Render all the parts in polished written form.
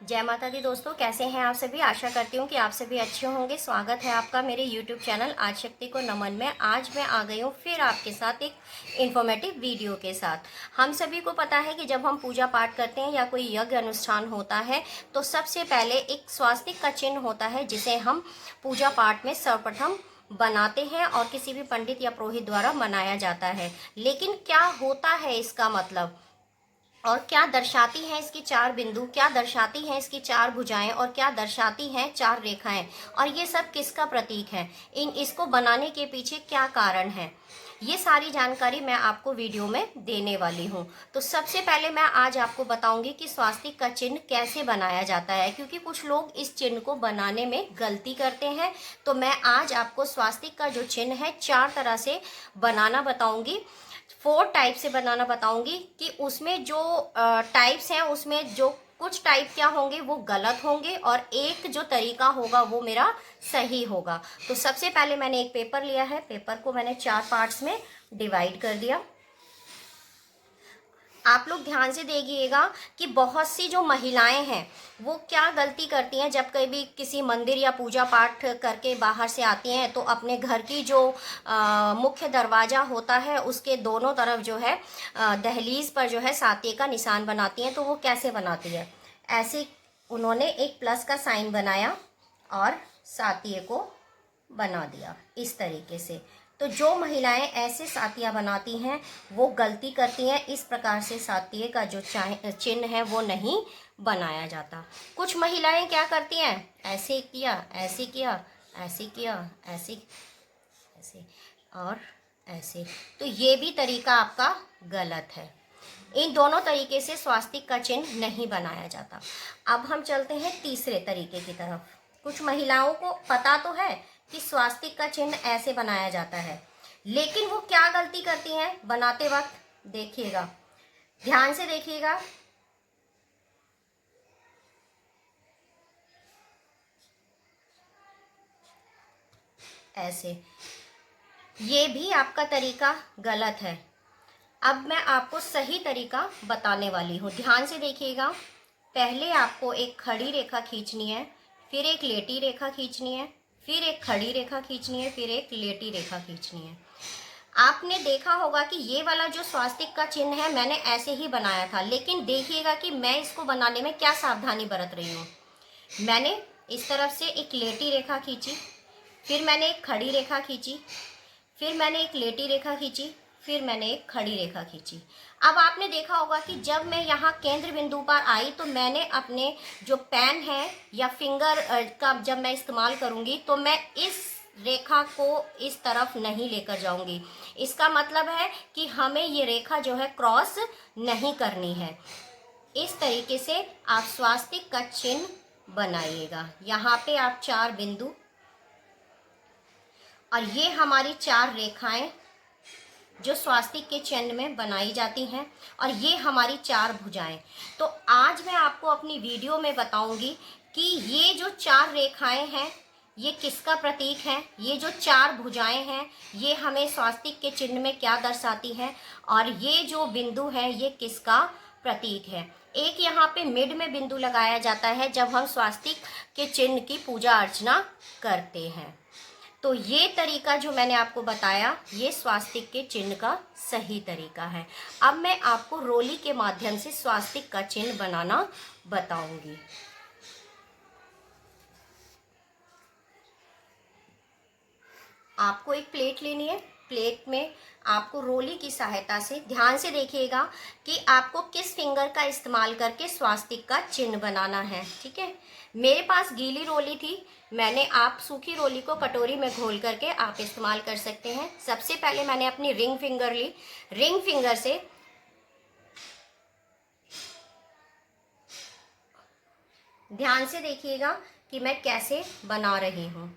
जय माता दी दोस्तों, कैसे हैं आप सभी। आशा करती हूँ कि आप सभी अच्छे होंगे। स्वागत है आपका मेरे YouTube चैनल आदिशक्ति को नमन में। आज मैं आ गई हूँ फिर आपके साथ एक इन्फॉर्मेटिव वीडियो के साथ। हम सभी को पता है कि जब हम पूजा पाठ करते हैं या कोई यज्ञ अनुष्ठान होता है तो सबसे पहले एक स्वास्तिक का चिन्ह होता है जिसे हम पूजा पाठ में सर्वप्रथम बनाते हैं और किसी भी पंडित या पुरोहित द्वारा मनाया जाता है। लेकिन क्या होता है इसका मतलब, और क्या दर्शाती हैं इसकी चार बिंदु, क्या दर्शाती हैं इसकी चार भुजाएं, और क्या दर्शाती हैं चार रेखाएं, और ये सब किसका प्रतीक है, इसको बनाने के पीछे क्या कारण है, ये सारी जानकारी मैं आपको वीडियो में देने वाली हूँ। तो सबसे पहले मैं आज आपको बताऊंगी कि स्वास्तिक का चिन्ह कैसे बनाया जाता है, क्योंकि कुछ लोग इस चिन्ह को बनाने में गलती करते हैं। तो मैं आज आपको स्वास्तिक का जो चिन्ह है चार तरह से बनाना बताऊंगी, 4 टाइप से बनाना बताऊंगी कि उसमें जो टाइप्स हैं उसमें जो कुछ टाइप क्या होंगे वो गलत होंगे और एक जो तरीका होगा वो मेरा सही होगा। तो सबसे पहले मैंने एक पेपर लिया है, पेपर को मैंने 4 पार्ट्स में डिवाइड कर दिया। आप लोग ध्यान से देखिएगा कि बहुत सी जो महिलाएं हैं वो क्या गलती करती हैं, जब कभी किसी मंदिर या पूजा पाठ करके बाहर से आती हैं तो अपने घर की जो मुख्य दरवाज़ा होता है उसके दोनों तरफ जो है दहलीज पर जो है सातिये का निशान बनाती हैं। तो वो कैसे बनाती है, ऐसे उन्होंने एक प्लस का साइन बनाया और सातिये को बना दिया इस तरीके से। तो जो महिलाएं ऐसे सातियाँ बनाती हैं वो गलती करती हैं। इस प्रकार से सातिये का जो चिन्ह है वो नहीं बनाया जाता। कुछ महिलाएं क्या करती हैं, ऐसे किया, ऐसे किया, ऐसे किया, ऐसे ऐसे और ऐसे, तो ये भी तरीका आपका गलत है। इन दोनों तरीके से स्वास्तिक का चिन्ह नहीं बनाया जाता। अब हम चलते हैं तीसरे तरीके की तरफ। कुछ महिलाओं को पता तो है कि स्वास्तिक का चिन्ह ऐसे बनाया जाता है, लेकिन वो क्या गलती करती हैं बनाते वक्त, देखिएगा, ध्यान से देखिएगा। ऐसे, ये भी आपका तरीका गलत है। अब मैं आपको सही तरीका बताने वाली हूँ, ध्यान से देखिएगा। पहले आपको एक खड़ी रेखा खींचनी है, फिर एक लेटी रेखा खींचनी है, फिर एक खड़ी रेखा खींचनी है, फिर एक लेटी रेखा खींचनी है। आपने देखा होगा कि ये वाला जो स्वास्तिक का चिन्ह है मैंने ऐसे ही बनाया था, लेकिन देखिएगा कि मैं इसको बनाने में क्या सावधानी बरत रही हूँ। मैंने इस तरफ से एक लेटी रेखा खींची, फिर मैंने एक खड़ी रेखा खींची, फिर मैंने एक लेटी रेखा खींची, फिर मैंने एक खड़ी रेखा खींची। अब आपने देखा होगा कि जब मैं यहाँ केंद्र बिंदु पर आई तो मैंने अपने जो पेन है या फिंगर का जब मैं इस्तेमाल करूँगी तो मैं इस रेखा को इस तरफ नहीं लेकर जाऊंगी। इसका मतलब है कि हमें ये रेखा जो है क्रॉस नहीं करनी है। इस तरीके से आप स्वास्तिक का चिन्ह बनाइएगा। यहाँ पे आप 4 बिंदु और ये हमारी 4 रेखाएं जो स्वास्तिक के चिन्ह में बनाई जाती हैं, और ये हमारी 4 भुजाएं। तो आज मैं आपको अपनी वीडियो में बताऊंगी कि ये जो 4 रेखाएं हैं ये किसका प्रतीक है, ये जो 4 भुजाएं हैं ये हमें स्वास्तिक के चिन्ह में क्या दर्शाती हैं, और ये जो बिंदु है ये किसका प्रतीक है। एक यहाँ पे मिड में बिंदु लगाया जाता है जब हम स्वास्तिक के चिन्ह की पूजा अर्चना करते हैं। तो ये तरीका जो मैंने आपको बताया ये स्वास्तिक के चिन्ह का सही तरीका है। अब मैं आपको रोली के माध्यम से स्वास्तिक का चिन्ह बनाना बताऊंगी। आपको एक प्लेट लेनी है, प्लेट में आपको रोली की सहायता से, ध्यान से देखिएगा कि आपको किस फिंगर का इस्तेमाल करके स्वास्तिक का चिन्ह बनाना है, ठीक है। मेरे पास गीली रोली थी, आप सूखी रोली को कटोरी में घोल करके आप इस्तेमाल कर सकते हैं। सबसे पहले मैंने अपनी रिंग फिंगर ली, रिंग फिंगर से ध्यान से देखिएगा कि मैं कैसे बना रही हूँ।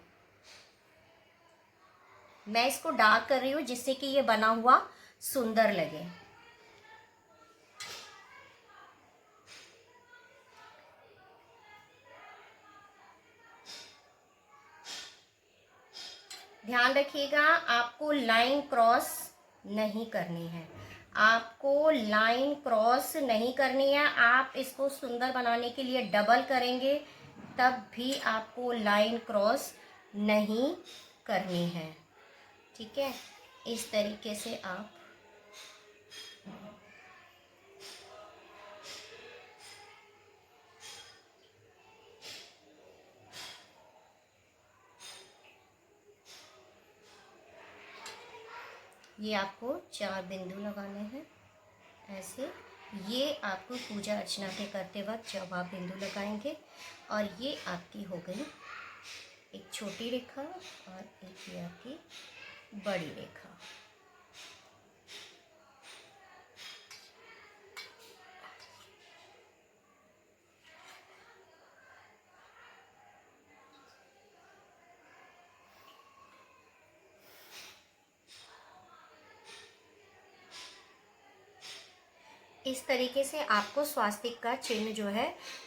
मैं इसको डार्क कर रही हूँ जिससे कि ये बना हुआ सुंदर लगे। ध्यान रखिएगा आपको लाइन क्रॉस नहीं करनी है। आपको लाइन क्रॉस नहीं करनी है। आप इसको सुंदर बनाने के लिए डबल करेंगे तब भी आपको लाइन क्रॉस नहीं करनी है। ठीक है, इस तरीके से आप ये आपको 4 बिंदु लगाने हैं ऐसे। ये आपको पूजा अर्चना के करते वक्त जब आप बिंदु लगाएंगे। और ये आपकी हो गई एक छोटी रेखा और एक ये आपकी बड़ी रेखा। इस तरीके से आपको स्वास्तिक का चिन्ह जो है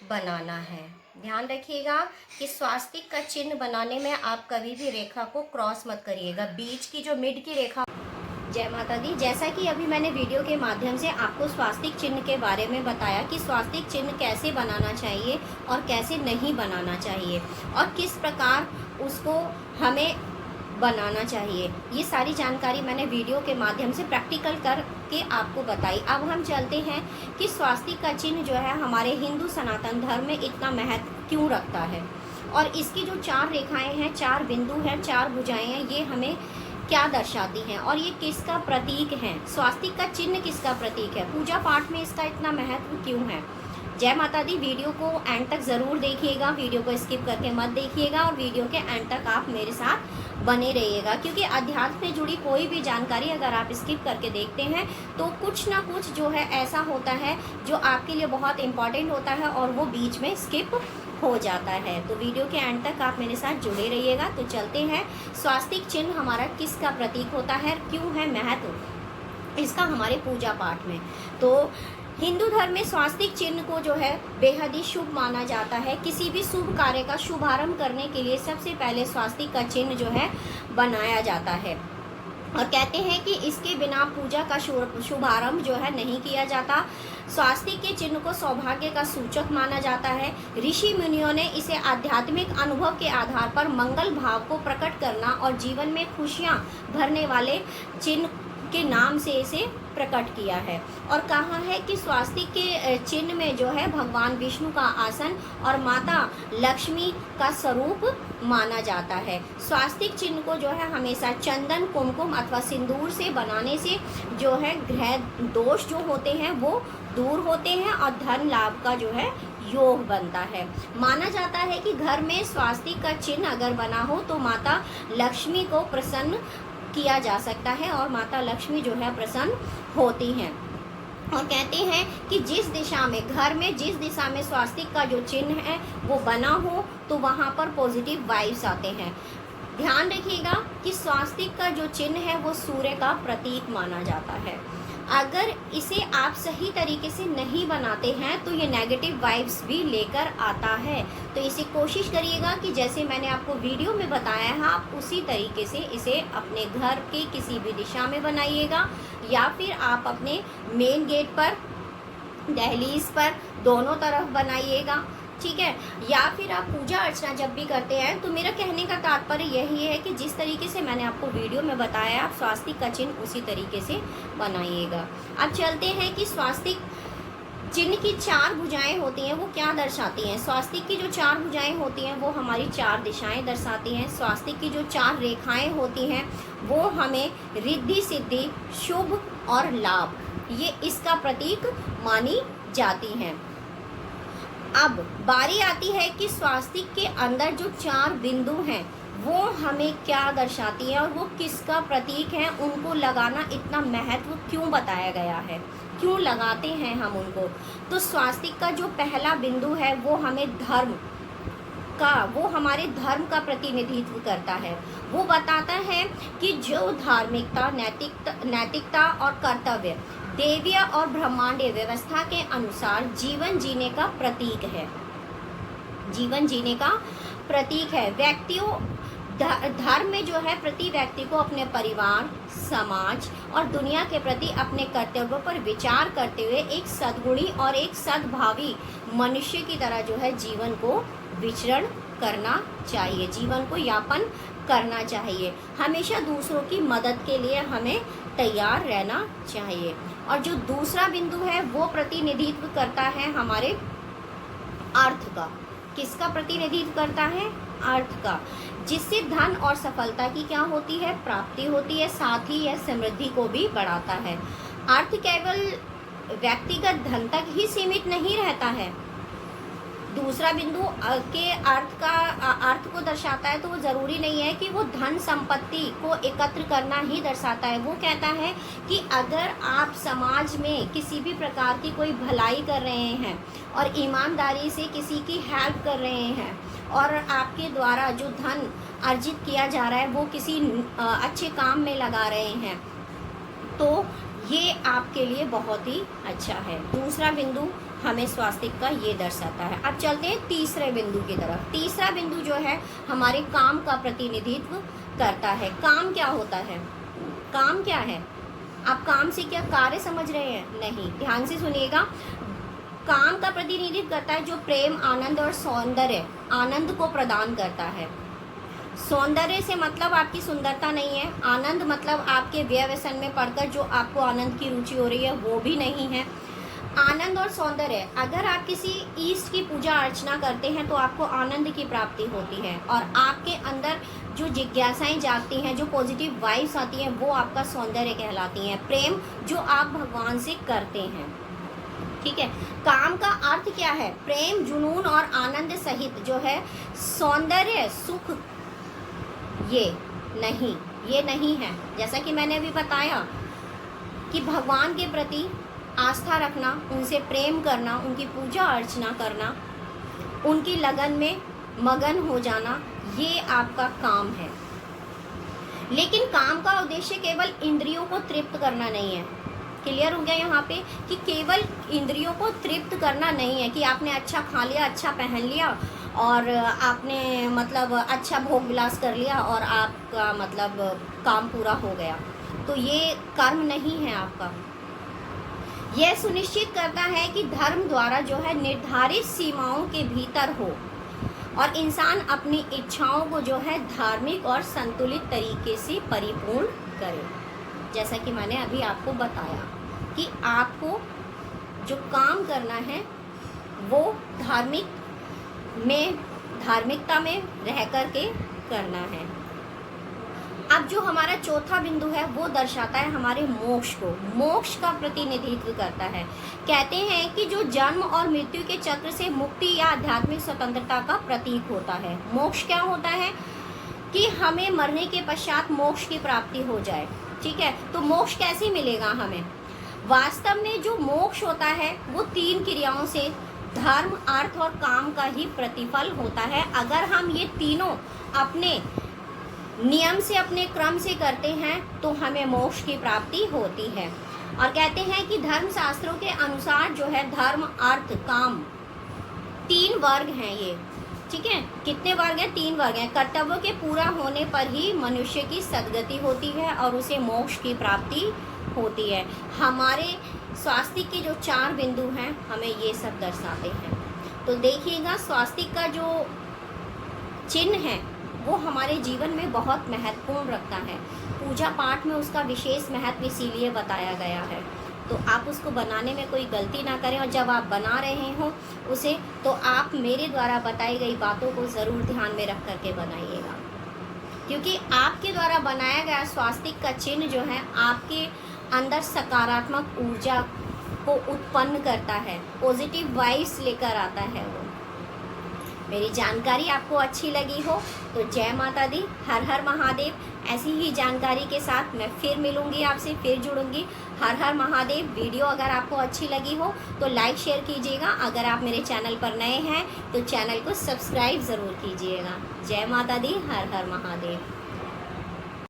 बनाना है। ध्यान रखिएगा कि स्वास्तिक का चिन्ह बनाने में आप कभी भी रेखा को क्रॉस मत करिएगा। बीच की जो मिड की रेखा। जय माता दी। जैसा कि अभी मैंने वीडियो के माध्यम से आपको स्वास्तिक चिन्ह के बारे में बताया कि स्वास्तिक चिन्ह कैसे बनाना चाहिए और कैसे नहीं बनाना चाहिए और किस प्रकार उसको हमें बनाना चाहिए, ये सारी जानकारी मैंने वीडियो के माध्यम से प्रैक्टिकल करके आपको बताई। अब हम चलते हैं कि स्वास्तिक का चिन्ह जो है हमारे हिंदू सनातन धर्म में इतना महत्व क्यों रखता है और इसकी जो 4 रेखाएं हैं, 4 बिंदु हैं, 4 भुजाएं हैं, ये हमें क्या दर्शाती हैं और ये किसका प्रतीक है। स्वास्तिक का चिन्ह किसका प्रतीक है, पूजा पाठ में इसका इतना महत्व क्यों है। जय माता दी। वीडियो को एंड तक ज़रूर देखिएगा, वीडियो को स्किप करके मत देखिएगा और वीडियो के एंड तक आप मेरे साथ बने रहिएगा, क्योंकि अध्यात्म से जुड़ी कोई भी जानकारी अगर आप स्किप करके देखते हैं तो कुछ ना कुछ जो है ऐसा होता है जो आपके लिए बहुत इम्पॉर्टेंट होता है और वो बीच में स्किप हो जाता है। तो वीडियो के एंड तक आप मेरे साथ जुड़े रहिएगा। तो चलते हैं, स्वास्तिक चिन्ह हमारा किसका प्रतीक होता है, क्यों है महत्व इसका हमारे पूजा पाठ में। तो हिंदू धर्म में स्वास्तिक चिन्ह को जो है बेहद ही शुभ माना जाता है। किसी भी शुभ कार्य का शुभारंभ करने के लिए सबसे पहले स्वास्तिक का चिन्ह जो है बनाया जाता है और कहते हैं कि इसके बिना पूजा का शुभारंभ जो है नहीं किया जाता। स्वास्तिक के चिन्ह को सौभाग्य का सूचक माना जाता है। ऋषि मुनियों ने इसे आध्यात्मिक अनुभव के आधार पर मंगल भाव को प्रकट करना और जीवन में खुशियां भरने वाले चिन्ह के नाम से इसे प्रकट किया है और कहा है कि स्वास्तिक के चिन्ह में जो है भगवान विष्णु का आसन और माता लक्ष्मी का स्वरूप माना जाता है। स्वास्तिक चिन्ह को जो है हमेशा चंदन, कुमकुम अथवा सिंदूर से बनाने से जो है ग्रह दोष जो होते हैं वो दूर होते हैं और धन लाभ का जो है योग बनता है। माना जाता है कि घर में स्वास्तिक का चिन्ह अगर बना हो तो माता लक्ष्मी को प्रसन्न किया जा सकता है और माता लक्ष्मी जो है प्रसन्न होती हैं। और कहते हैं कि जिस दिशा में घर में जिस दिशा में स्वास्तिक का जो चिन्ह है वो बना हो तो वहाँ पर पॉजिटिव वाइब्स आते हैं। ध्यान रखिएगा कि स्वास्तिक का जो चिन्ह है वो सूर्य का प्रतीक माना जाता है। अगर इसे आप सही तरीके से नहीं बनाते हैं तो ये नेगेटिव वाइब्स भी लेकर आता है। तो इसे कोशिश करिएगा कि जैसे मैंने आपको वीडियो में बताया है आप उसी तरीके से इसे अपने घर के किसी भी दिशा में बनाइएगा या फिर आप अपने मेन गेट पर, दहलीज पर, दोनों तरफ बनाइएगा। ठीक है, या फिर आप पूजा अर्चना जब भी करते हैं तो मेरा कहने का तात्पर्य यही है कि जिस तरीके से मैंने आपको वीडियो में बताया आप स्वास्तिक का चिन्ह उसी तरीके से बनाइएगा। अब चलते हैं कि स्वास्तिक चिन्ह की 4 भुजाएं होती हैं वो क्या दर्शाती हैं। स्वास्तिक की जो 4 भुजाएं होती हैं वो हमारी 4 दिशाएं दर्शाती हैं। स्वास्तिक की जो 4 रेखाएं होती हैं वो हमें रिद्धि सिद्धि, शुभ और लाभ, ये इसका प्रतीक मानी जाती हैं। अब बारी आती है कि स्वास्तिक के अंदर जो 4 बिंदु हैं वो हमें क्या दर्शाती हैं और वो किसका प्रतीक है, उनको लगाना इतना महत्व क्यों बताया गया है, क्यों लगाते हैं हम उनको। तो स्वास्तिक का जो पहला बिंदु है वो हमें धर्म का, वो हमारे धर्म का प्रतिनिधित्व करता है। वो बताता है कि जो धार्मिकता, नैतिकता और कर्तव्य देवीय और ब्रह्मांडीय व्यवस्था के अनुसार जीवन जीने का प्रतीक है, जीवन जीने का प्रतीक है। व्यक्तियों धर्म में जो है प्रति व्यक्ति को अपने परिवार, समाज और दुनिया के प्रति अपने कर्तव्यों पर विचार करते हुए एक सद्गुणी और एक सद्भावी मनुष्य की तरह जो है जीवन को विचरण करना चाहिए, जीवन को यापन करना चाहिए। हमेशा दूसरों की मदद के लिए हमें तैयार रहना चाहिए। और जो दूसरा बिंदु है वो प्रतिनिधित्व करता है हमारे अर्थ का। किसका प्रतिनिधित्व करता है? अर्थ का, जिससे धन और सफलता की क्या होती है? प्राप्ति होती है, साथ ही यह समृद्धि को भी बढ़ाता है। अर्थ केवल व्यक्तिगत धन तक ही सीमित नहीं रहता है। दूसरा बिंदु के अर्थ को दर्शाता है, तो वो ज़रूरी नहीं है कि वो धन संपत्ति को एकत्र करना ही दर्शाता है। वो कहता है कि अगर आप समाज में किसी भी प्रकार की कोई भलाई कर रहे हैं और ईमानदारी से किसी की हेल्प कर रहे हैं और आपके द्वारा जो धन अर्जित किया जा रहा है वो किसी अच्छे काम में लगा रहे हैं, तो ये आपके लिए बहुत ही अच्छा है। दूसरा बिंदु हमें स्वास्तिक का ये दर्शाता है। अब चलते हैं तीसरे बिंदु की तरफ। तीसरा बिंदु जो है हमारे काम का प्रतिनिधित्व करता है। काम क्या होता है? काम क्या है? आप काम से क्या कार्य समझ रहे हैं? नहीं, ध्यान से सुनिएगा। काम का प्रतिनिधित्व करता है जो प्रेम, आनंद और सौंदर्य, आनंद को प्रदान करता है। सौंदर्य से मतलब आपकी सुंदरता नहीं है, आनंद मतलब आपके व्यय व्यसन में पड़कर जो आपको आनंद की रुचि हो रही है वो भी नहीं है। आनंद और सौंदर्य, अगर आप किसी ईष्ट की पूजा अर्चना करते हैं तो आपको आनंद की प्राप्ति होती है और आपके अंदर जो जिज्ञासाएं जागती हैं, जो पॉजिटिव वाइब्स आती हैं, वो आपका सौंदर्य कहलाती हैं। प्रेम जो आप भगवान से करते हैं, ठीक है। काम का अर्थ क्या है? प्रेम, जुनून और आनंद सहित जो है सौंदर्य, सुख, ये नहीं है। जैसा कि मैंने अभी बताया कि भगवान के प्रति आस्था रखना, उनसे प्रेम करना, उनकी पूजा अर्चना करना, उनकी लगन में मगन हो जाना, ये आपका काम है। लेकिन काम का उद्देश्य केवल इंद्रियों को तृप्त करना नहीं है। क्लियर हो गया यहाँ पे कि केवल इंद्रियों को तृप्त करना नहीं है कि आपने अच्छा खा लिया, अच्छा पहन लिया और आपने मतलब अच्छा भोग विलास कर लिया और आपका मतलब काम पूरा हो गया, तो ये कर्म नहीं है आपका। यह सुनिश्चित करता है कि धर्म द्वारा जो है निर्धारित सीमाओं के भीतर हो और इंसान अपनी इच्छाओं को जो है धार्मिक और संतुलित तरीके से परिपूर्ण करे। जैसा कि मैंने अभी आपको बताया कि आपको जो काम करना है वो धार्मिकता में रह कर के करना है। अब जो हमारा चौथा बिंदु है वो दर्शाता है हमारे मोक्ष को। मोक्ष का प्रतिनिधित्व करता है। कहते हैं कि जो जन्म और मृत्यु के चक्र से मुक्ति या आध्यात्मिक स्वतंत्रता का प्रतीक होता है। मोक्ष क्या होता है? कि हमें मरने के पश्चात मोक्ष की प्राप्ति हो जाए, ठीक है। तो मोक्ष कैसे मिलेगा हमें? वास्तव में जो मोक्ष होता है वो 3 क्रियाओं से, धर्म, अर्थ और काम का ही प्रतिफल होता है। अगर हम ये तीनों अपने नियम से, अपने क्रम से करते हैं तो हमें मोक्ष की प्राप्ति होती है। और कहते हैं कि धर्म शास्त्रों के अनुसार जो है धर्म, अर्थ, काम 3 वर्ग हैं ये, ठीक है। कितने वर्ग हैं? 3 वर्ग हैं। कर्तव्यों के पूरा होने पर ही मनुष्य की सद्गति होती है और उसे मोक्ष की प्राप्ति होती है। हमारे स्वास्तिक के जो 4 बिंदु हैं हमें ये सब दर्शाते हैं। तो देखिएगा, स्वास्तिक का जो चिन्ह है वो हमारे जीवन में बहुत महत्वपूर्ण रखता है। पूजा पाठ में उसका विशेष महत्व इसीलिए बताया गया है। तो आप उसको बनाने में कोई गलती ना करें और जब आप बना रहे हो उसे, तो आप मेरे द्वारा बताई गई बातों को ज़रूर ध्यान में रख करके बनाइएगा, क्योंकि आपके द्वारा बनाया गया स्वास्तिक का चिन्ह जो है आपके अंदर सकारात्मक ऊर्जा को उत्पन्न करता है, पॉजिटिव वाइब्स लेकर आता है वो। मेरी जानकारी आपको अच्छी लगी हो तो जय माता दी, हर हर महादेव। ऐसी ही जानकारी के साथ मैं फिर मिलूंगी आपसे, फिर जुड़ूंगी। हर हर महादेव। वीडियो अगर आपको अच्छी लगी हो तो लाइक शेयर कीजिएगा। अगर आप मेरे चैनल पर नए हैं तो चैनल को सब्सक्राइब ज़रूर कीजिएगा। जय माता दी, हर हर महादेव।